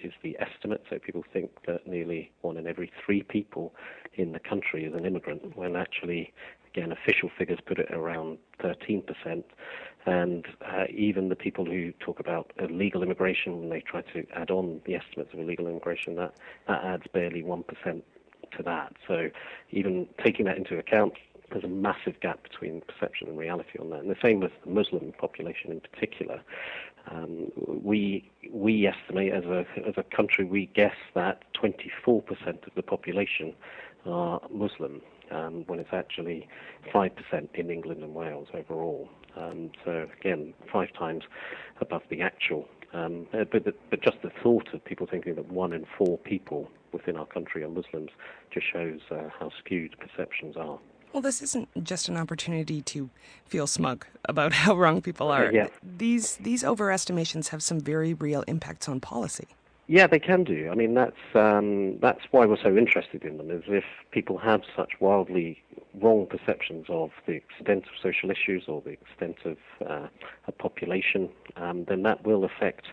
is the estimate. So people think that nearly 1 in every 3 people in the country is an immigrant, when actually, again, official figures put it around 13%. And even the people who talk about illegal immigration, when they try to add on the estimates of illegal immigration, that adds barely 1% to that. So even taking that into account, there's a massive gap between perception and reality on that. And the same with the Muslim population in particular. We estimate as a country, we guess that 24% of the population are Muslim, when it's actually 5% in England and Wales overall. So again, 5 times above the actual. But just the thought of people thinking that 1 in 4 people within our country are Muslims just shows how skewed perceptions are. Well, this isn't just an opportunity to feel smug about how wrong people are. Yeah. These overestimations have some very real impacts on policy. Yeah, they can do. I mean, that's why we're so interested in them, is if people have such wildly wrong perceptions of the extent of social issues or the extent of a population, then that will affect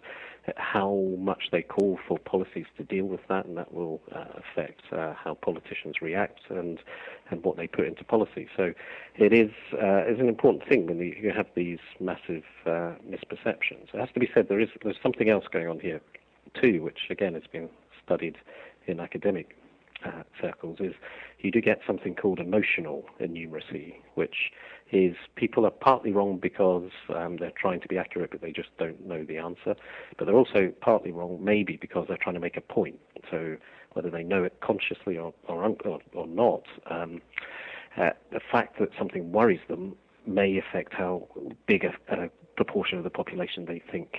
how much they call for policies to deal with that, and that will affect how politicians react and what they put into policy. So it is an important thing when you have these massive misperceptions. It has to be said there's something else going on here too, which again has been studied in academic circles, is you do get something called emotional innumeracy, which is people are partly wrong because they're trying to be accurate, but they just don't know the answer. But they're also partly wrong maybe because they're trying to make a point. So whether they know it consciously or not, the fact that something worries them may affect how big a proportion of the population they think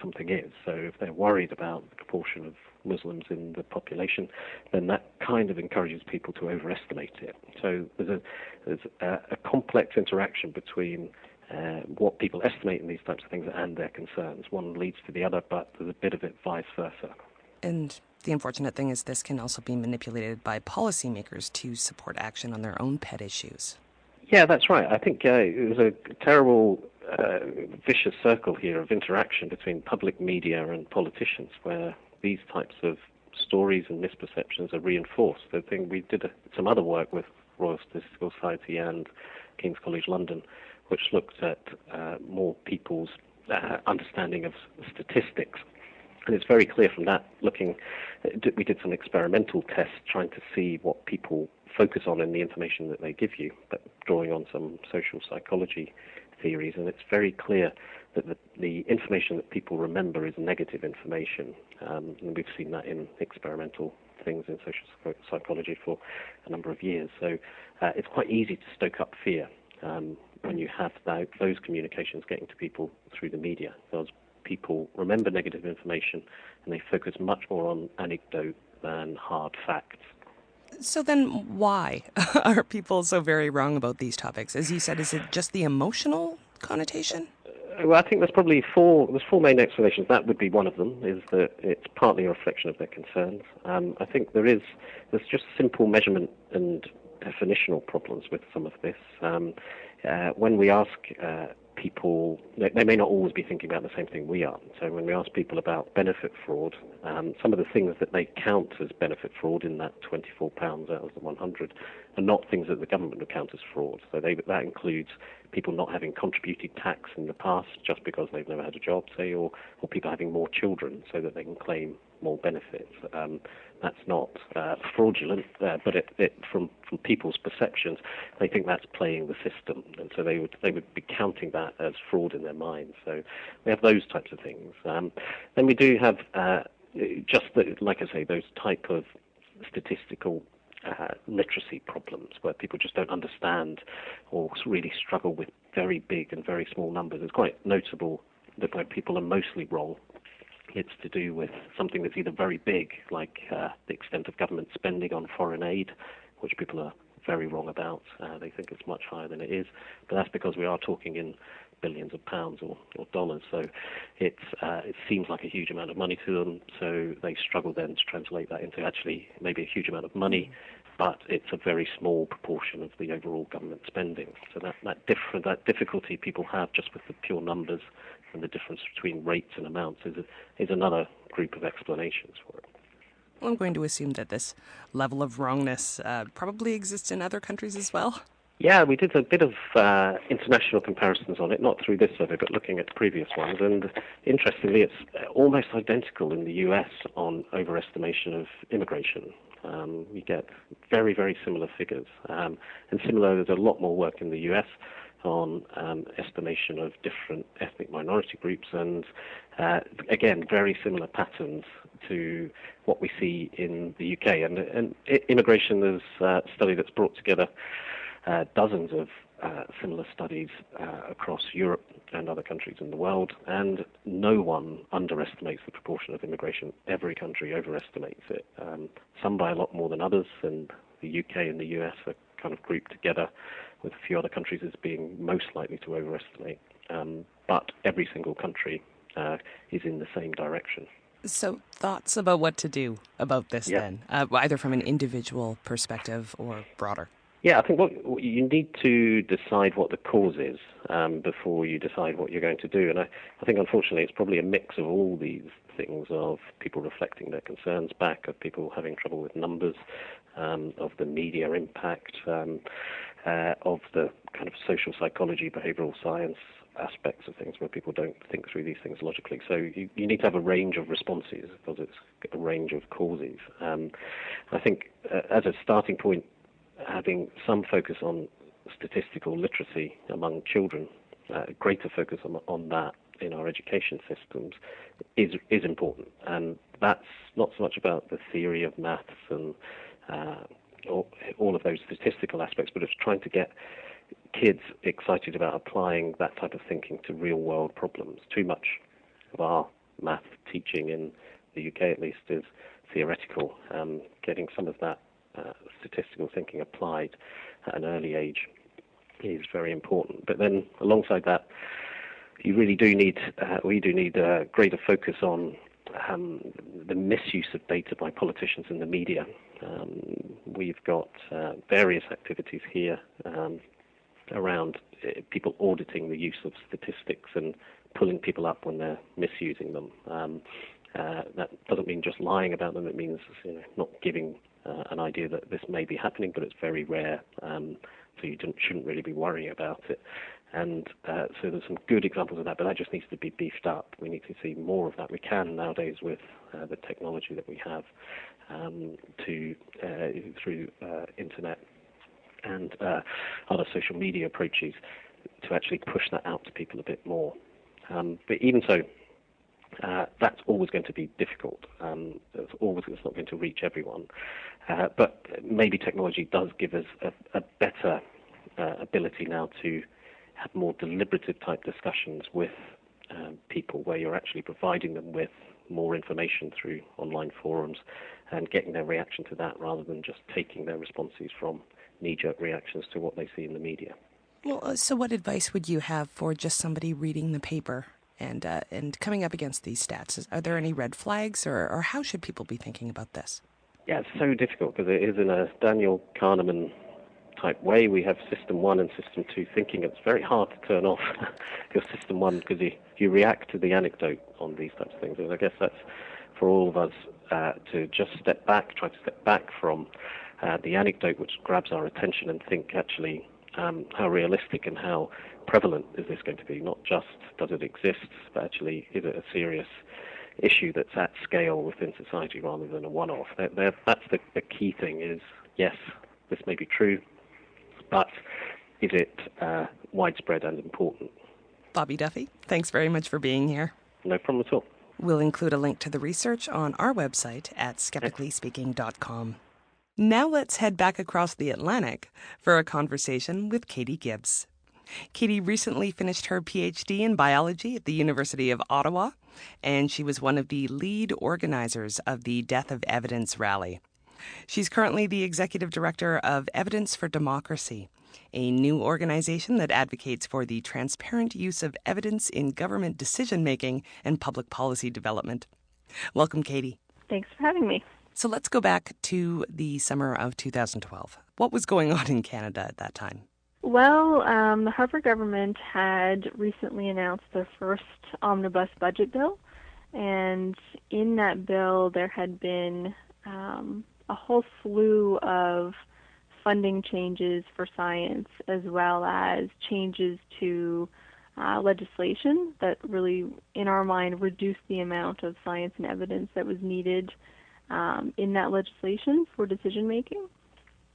something is. So if they're worried about the proportion of Muslims in the population, then that kind of encourages people to overestimate it. So there's a complex interaction between what people estimate in these types of things and their concerns. One leads to the other, but there's a bit of it vice versa. And the unfortunate thing is this can also be manipulated by policymakers to support action on their own pet issues. Yeah, that's right. I think it was a terrible, vicious circle here of interaction between public media and politicians, where these types of stories and misperceptions are reinforced. I think we did some other work with Royal Statistical Society and King's College London, which looked at more people's understanding of statistics. And it's very clear from that, we did some experimental tests trying to see what people focus on in the information that they give you, but drawing on some social psychology theories. And it's very clear that the information that people remember is negative information. And we've seen that in experimental things in social psychology for a number of years. So it's quite easy to stoke up fear when you have those communications getting to people through the media, because people remember negative information and they focus much more on anecdote than hard facts. So then why are people so very wrong about these topics? As you said, is it just the emotional connotation? Well, I think there's probably four main explanations. That would be one of them, is that it's partly a reflection of their concerns. I think there's just simple measurement and definitional problems with some of this. When we ask people, they may not always be thinking about the same thing we are. So when we ask people about benefit fraud, some of the things that they count as benefit fraud in that £24 out of the 100 are not things that the government would count as fraud. So that includes people not having contributed tax in the past just because they've never had a job, say, or people having more children so that they can claim small benefit. That's not fraudulent, but it from people's perceptions, they think that's playing the system, and so they would be counting that as fraud in their minds. So we have those types of things. Then we do have like I say, those type of statistical literacy problems where people just don't understand or really struggle with very big and very small numbers. It's quite notable that where people are mostly wrong, it's to do with something that's either very big, like the extent of government spending on foreign aid, which people are very wrong about. They think it's much higher than it is, but that's because we are talking in billions of pounds or dollars. So it seems like a huge amount of money to them, so they struggle then to translate that into actually maybe a huge amount of money, but it's a very small proportion of the overall government spending. So that difficulty people have just with the pure numbers and the difference between rates and amounts is another group of explanations for it. Well, I'm going to assume that this level of wrongness probably exists in other countries as well. Yeah, we did a bit of international comparisons on it, not through this survey, but looking at previous ones. And interestingly, it's almost identical in the US on overestimation of immigration. We get very, very similar figures. And similar, there's a lot more work in the US on estimation of different ethnic minority groups. And again, very similar patterns to what we see in the UK. And immigration, there's a study that's brought together dozens of similar studies across Europe and other countries in the world, and no one underestimates the proportion of immigration. Every country overestimates it, some by a lot more than others, and the UK and the US are kind of grouped together with a few other countries as being most likely to overestimate. But every single country is in the same direction. So thoughts about what to do about this then, either from an individual perspective or broader? Yeah, I think what you need to decide what the cause is before you decide what you're going to do. And I think, unfortunately, it's probably a mix of all these things, of people reflecting their concerns back, of people having trouble with numbers, of the media impact, of the kind of social psychology, behavioral science aspects of things where people don't think through these things logically. So you need to have a range of responses because it's a range of causes. I think as a starting point, having some focus on statistical literacy among children, greater focus on that in our education systems is important. And that's not so much about the theory of maths and all of those statistical aspects, but it's trying to get kids excited about applying that type of thinking to real-world problems. Too much of our math teaching in the UK, at least, is theoretical. Getting some of that statistical thinking applied at an early age is very important. But then alongside that, we do need a greater focus on the misuse of data by politicians and the media. We've got various activities here around people auditing the use of statistics and pulling people up when they're misusing them. That doesn't mean just lying about them. It means not giving an idea that this may be happening, but it's very rare, so you shouldn't really be worrying about it. And so there's some good examples of that, but that just needs to be beefed up. We need to see more of that. We can nowadays with the technology that we have through internet and other social media approaches to actually push that out to people a bit more. But even so, that's always going to be difficult. It's not going to reach everyone. But maybe technology does give us a better ability now to have more deliberative type discussions with people where you're actually providing them with more information through online forums and getting their reaction to that rather than just taking their responses from knee-jerk reactions to what they see in the media. Well, so what advice would you have for just somebody reading the paper and coming up against these stats? Are there any red flags, or how should people be thinking about this? Yeah, it's so difficult because it is in a Daniel Kahneman type way. We have system 1 and system 2 thinking. It's very hard to turn off your system 1 because you react to the anecdote on these types of things. And I guess that's for all of us to just try to step back from the anecdote which grabs our attention and think actually how realistic and how prevalent is this going to be? Not just does it exist, but actually is it a serious issue that's at scale within society rather than a one-off. That's the key thing is, yes, this may be true, but is it widespread and important? Bobby Duffy, thanks very much for being here. No problem at all. We'll include a link to the research on our website at skepticallyspeaking.com. Now let's head back across the Atlantic for a conversation with Katie Gibbs. Katie recently finished her PhD in biology at the University of Ottawa, and she was one of the lead organizers of the Death of Evidence rally. She's currently the executive director of Evidence for Democracy, a new organization that advocates for the transparent use of evidence in government decision-making and public policy development. Welcome, Katie. Thanks for having me. So let's go back to the summer of 2012. What was going on in Canada at that time? Well, the Harper government had recently announced their first omnibus budget bill, and in that bill there had been a whole slew of funding changes for science, as well as changes to legislation that really, in our mind, reduced the amount of science and evidence that was needed in that legislation for decision making.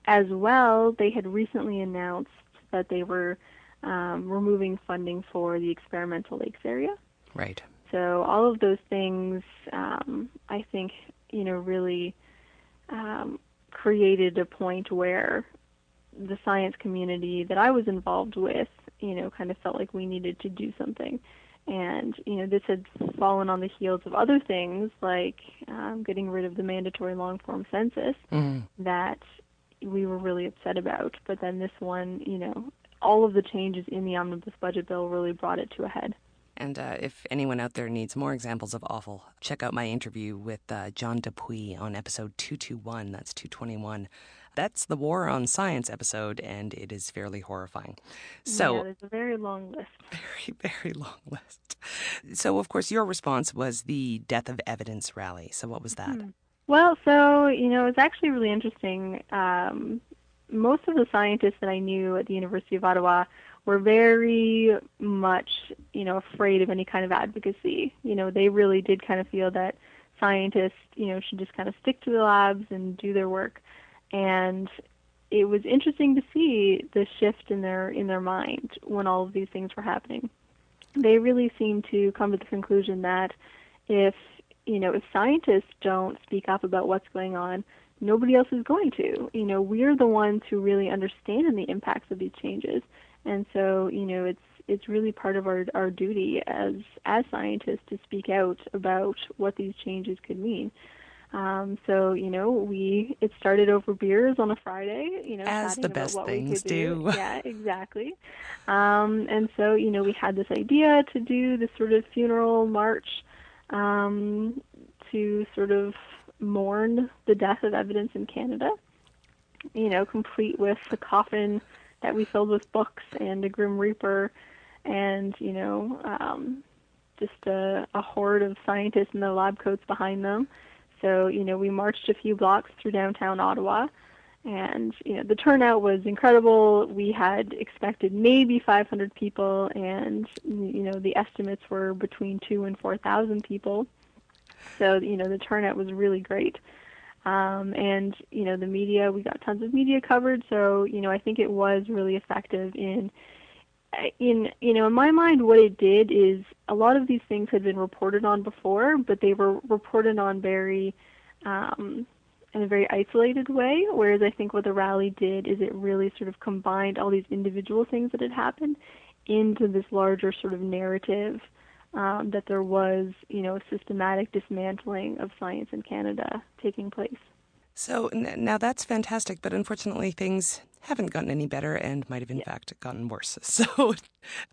As well, they had recently announced that they were removing funding for the experimental lakes area. Right. So all of those things, I think, really created a point where the science community that I was involved with, kind of felt like we needed to do something. And, this had fallen on the heels of other things like getting rid of the mandatory long-form census that we were really upset about. But then this one, all of the changes in the omnibus budget bill really brought it to a head. And if anyone out there needs more examples of awful, check out my interview with John Dupuy on episode 221. That's 221. That's the War on Science episode, and it is fairly horrifying. So, yeah, there's a very long list. Very, very long list. So, of course, your response was the Death of Evidence rally. So what was that? Well, so, it's actually really interesting. Most of the scientists that I knew at the University of Ottawa were very much, afraid of any kind of advocacy. They really did kind of feel that scientists, should just kind of stick to the labs and do their work. And it was interesting to see the shift in their mind when all of these things were happening. They really seemed to come to the conclusion that if scientists don't speak up about what's going on, nobody else is going to. We're the ones who really understand the impacts of these changes. And so, it's really part of our duty as scientists to speak out about what these changes could mean. So, it started over beers on a Friday, as the best things do. Yeah, exactly. And so, we had this idea to do this sort of funeral march to sort of mourn the death of evidence in Canada, complete with the coffin that we filled with books and a Grim Reaper and, just a horde of scientists in their lab coats behind them. So, we marched a few blocks through downtown Ottawa, and, the turnout was incredible. We had expected maybe 500 people, and, the estimates were between 2,000 and 4,000 people. So, the turnout was really great. And, the media, we got tons of media coverage, so, I think it was really effective in my mind, what it did is a lot of these things had been reported on before, but they were reported on very, in a very isolated way, whereas I think what the rally did is it really sort of combined all these individual things that had happened into this larger sort of narrative that there was, a systematic dismantling of science in Canada taking place. So now that's fantastic, but unfortunately things haven't gotten any better and might have in fact gotten worse. So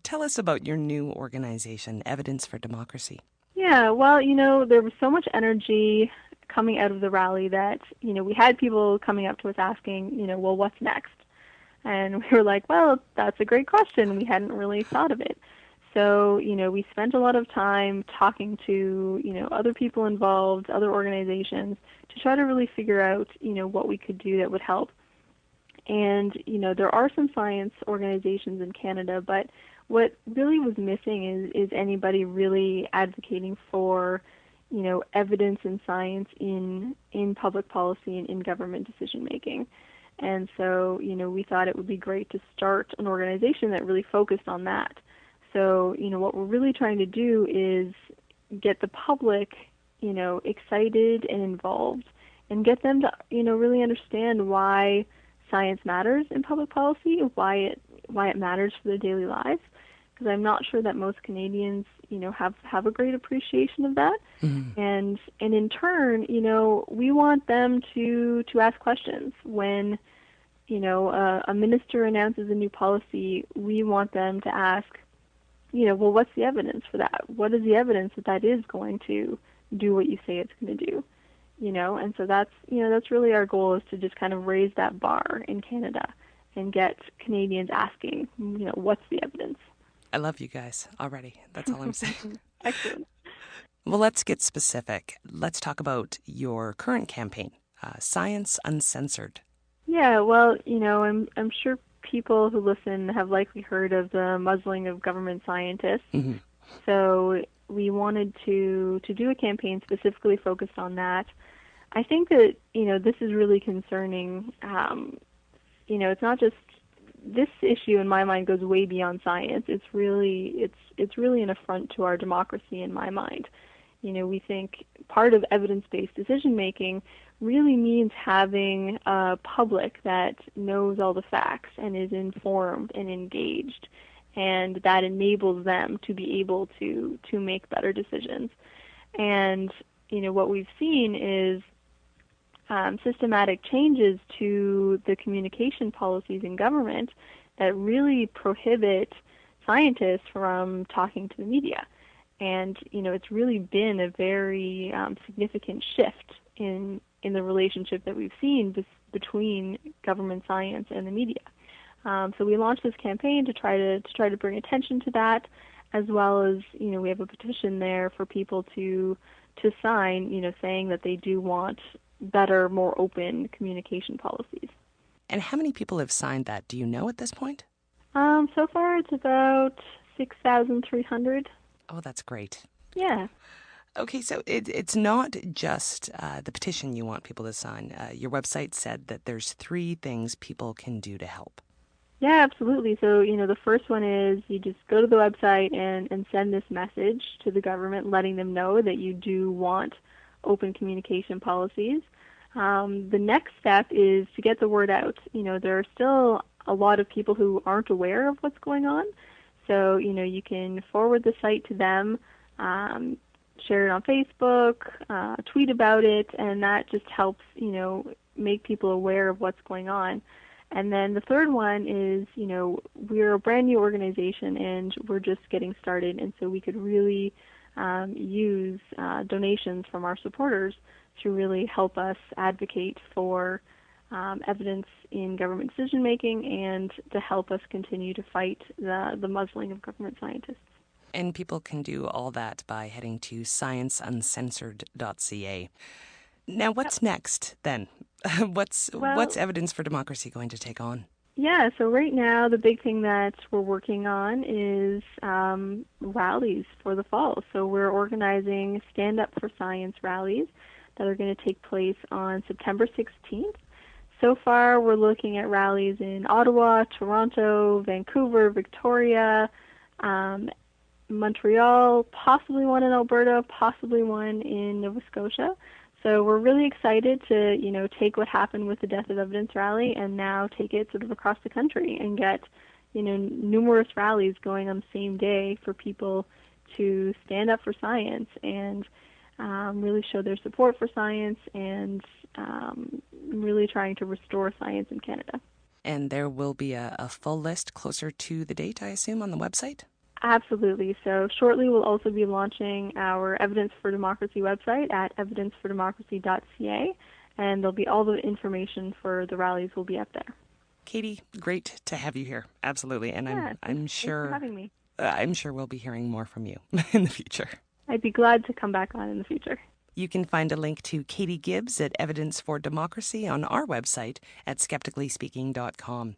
tell us about your new organization, Evidence for Democracy. Yeah, well, there was so much energy coming out of the rally that, we had people coming up to us asking, well, what's next? And we were like, well, that's a great question. We hadn't really thought of it. So, we spent a lot of time talking to, other people involved, other organizations, to try to really figure out, what we could do that would help. And, there are some science organizations in Canada, but what really was missing is anybody really advocating for, evidence and science in public policy and in government decision making. And so, we thought it would be great to start an organization that really focused on that. So, what we're really trying to do is get the public, excited and involved, and get them to, really understand why science matters in public policy, why it matters for their daily lives. Because I'm not sure that most Canadians, have a great appreciation of that. Mm-hmm. And in turn, we want them to ask questions. When, a minister announces a new policy, we want them to ask, well, what's the evidence for that? What is the evidence that is going to do what you say it's going to do? And so that's really our goal, is to just kind of raise that bar in Canada and get Canadians asking, what's the evidence? I love you guys already. That's all I'm saying. Excellent. Well, let's get specific. Let's talk about your current campaign, Science Uncensored. Yeah, well, I'm sure people who listen have likely heard of the muzzling of government scientists. Mm-hmm. So we wanted to do a campaign specifically focused on that. I think that, this is really concerning. It's not just, this issue in my mind goes way beyond science. It's really an affront to our democracy in my mind. We think part of evidence-based decision-making really means having a public that knows all the facts and is informed and engaged, and that enables them to be able to make better decisions. And, what we've seen is systematic changes to the communication policies in government that really prohibit scientists from talking to the media. And, it's really been a very significant shift in the relationship that we've seen between government science and the media. So we launched this campaign to try to bring attention to that, as well as, we have a petition there for people to sign, saying that they do want better, more open communication policies. And how many people have signed that? Do you know at this point? So far it's about 6,300. Oh, that's great. Yeah. Okay, so it's not just the petition you want people to sign. Your website said that there's 3 things people can do to help. Yeah, absolutely. So, the first one is you just go to the website and send this message to the government, letting them know that you do want open communication policies. The next step is to get the word out. There are still a lot of people who aren't aware of what's going on. So, you can forward the site to them, share it on Facebook, tweet about it, and that just helps, make people aware of what's going on. And then the third one is, we're a brand new organization and we're just getting started, and so we could really use donations from our supporters to really help us advocate for evidence in government decision-making and to help us continue to fight the muzzling of government scientists. And people can do all that by heading to scienceuncensored.ca. Now, what's next then? What's Evidence for Democracy going to take on? Yeah, so right now the big thing that we're working on is rallies for the fall. So we're organizing Stand Up for Science rallies that are going to take place on September 16th. So far we're looking at rallies in Ottawa, Toronto, Vancouver, Victoria, Montreal, possibly one in Alberta, possibly one in Nova Scotia. So we're really excited to, take what happened with the Death of Evidence rally and now take it sort of across the country and get, numerous rallies going on the same day for people to stand up for science and really show their support for science and really trying to restore science in Canada. And there will be a full list closer to the date, I assume, on the website? Absolutely. So shortly we'll also be launching our Evidence for Democracy website at evidencefordemocracy.ca, and there'll be all the information for the rallies will be up there. Katie, great to have you here. Absolutely. And I'm sure thanks for having me. I'm sure we'll be hearing more from you in the future. I'd be glad to come back on in the future. You can find a link to Katie Gibbs at Evidence for Democracy on our website at skepticallyspeaking.com.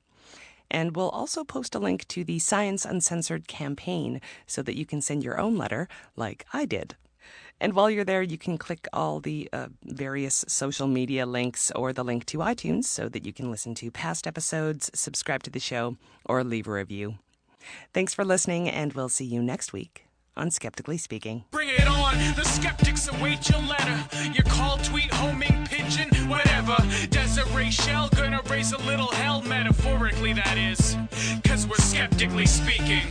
And we'll also post a link to the Science Uncensored campaign so that you can send your own letter like I did. And while you're there, you can click all the various social media links or the link to iTunes so that you can listen to past episodes, subscribe to the show, or leave a review. Thanks for listening, and we'll see you next week on Skeptically Speaking. Bring it on, the skeptics await your letter. Your call, tweet, homing, pigeon, whatever. Desiree Schell gonna raise a little hell, metaphorically that is. 'Cause we're skeptically speaking.